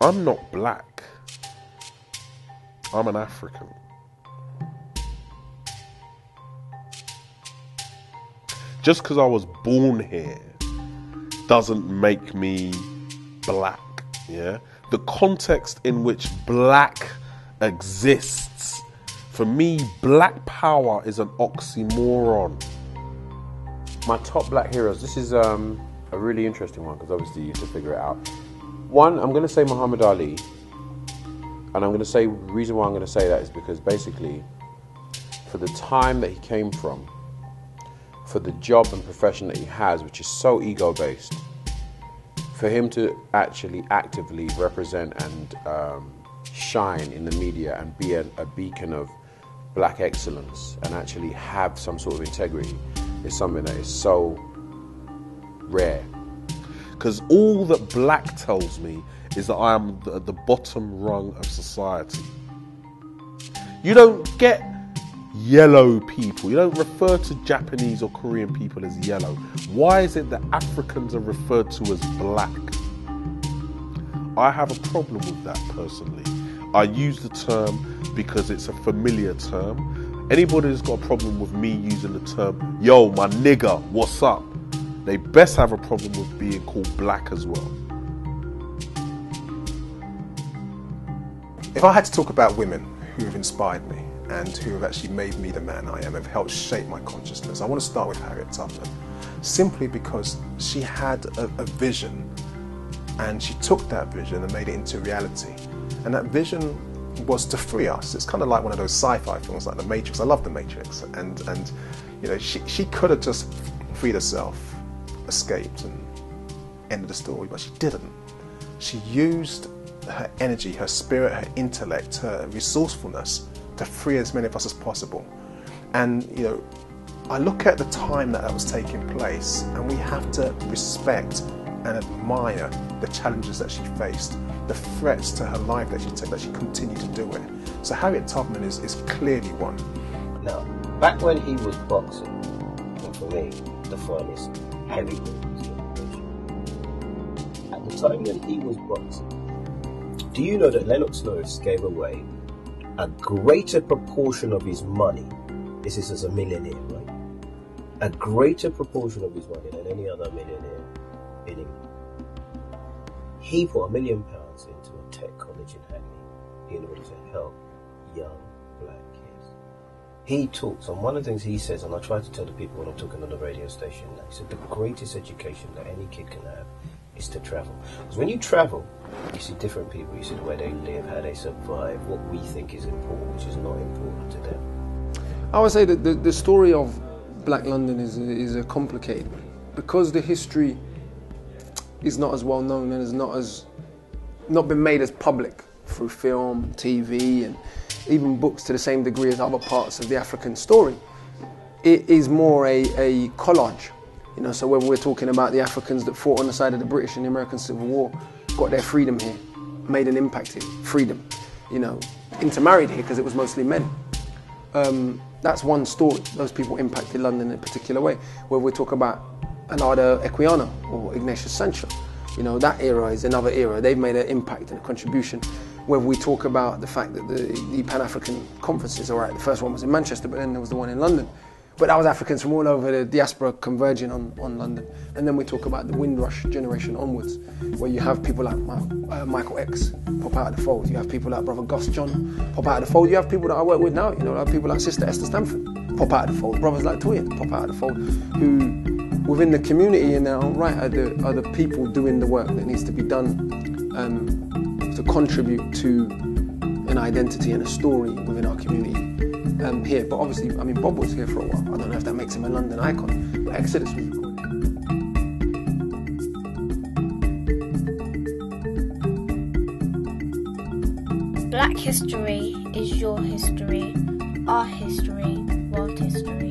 I'm not black. I'm an African. Just because I was born here doesn't make me black, yeah? The context in which black exists, for me, black power is an oxymoron. My top black heroes, this is a really interesting one because obviously you have to figure it out. One, I'm going to say Muhammad Ali, and I'm going to say, the reason why I'm going to say that is because basically, for the time that he came from, for the job and profession that he has, which is so ego-based, for him to actually actively represent and shine in the media and be a beacon of black excellence and actually have some sort of integrity is something that is so rare. Because all that black tells me is that I am at the bottom rung of society. You don't get yellow people. You don't refer to Japanese or Korean people as yellow. Why is it that Africans are referred to as black? I have a problem with that personally. I use the term because it's a familiar term. Anybody who's got a problem with me using the term, yo, my nigga, what's up? They best have a problem with being called black as well. If I had to talk about women who have inspired me and who have actually made me the man I am, have helped shape my consciousness, I want to start with Harriet Tubman, simply because she had a vision, and she took that vision and made it into reality. And that vision was to free us. It's kind of like one of those sci-fi films like The Matrix. I love The Matrix. And you know, she could have just freed herself, escaped and ended the story, but she didn't. She used her energy, her spirit, her intellect, her resourcefulness to free as many of us as possible. And you know, I look at the time that was taking place, and we have to respect and admire the challenges that she faced, the threats to her life that she took, that she continued to do it. So Harriet Tubman is clearly one. Now, back when he was boxing, and for me, the finest heavyweight generation, at the time when he was boxing, do you know that Lennox Lewis gave away a greater proportion of his money? This is as a millionaire, right? A greater proportion of his money than any other millionaire in England. He put £1 million into a tech college in Hackney in order to help young black kids. He talks, and one of the things he says, and I try to tell the people when I'm talking on the radio station, that he said the greatest education that any kid can have is to travel. Because when you travel, you see different people, you see the way they live, how they survive, what we think is important, which is not important to them. I would say that the story of Black London is a complicated one, because the history is not as well known and is not been made as public through film, TV, and even books to the same degree as other parts of the African story. It is more a collage, you know. So whether we're talking about the Africans that fought on the side of the British in the American Civil War, got their freedom here, made an impact here, freedom, you know, intermarried here because it was mostly men. That's one story. Those people impacted London in a particular way. Whether we talk about Anada Equiano or Ignatius Sancho, you know, that era is another era. They've made an impact and a contribution. Whether we talk about the fact that the Pan-African conferences, all right, the first one was in Manchester, but then there was the one in London. But that was Africans from all over the diaspora converging on London. And then we talk about the Windrush generation onwards, where you have people like Michael X pop out of the fold. You have people like Brother Gus John pop out of the fold. You have people that I work with now, you know, like people like Sister Esther Stanford pop out of the fold. Brothers like Toya pop out of the fold, who within the community in their own right are the people doing the work that needs to be done to contribute to an identity and a story within our community. Here, but obviously, I mean, Bob was here for a while. I don't know if that makes him a London icon, but Exodus was recorded. Black history is your history, our history, world history.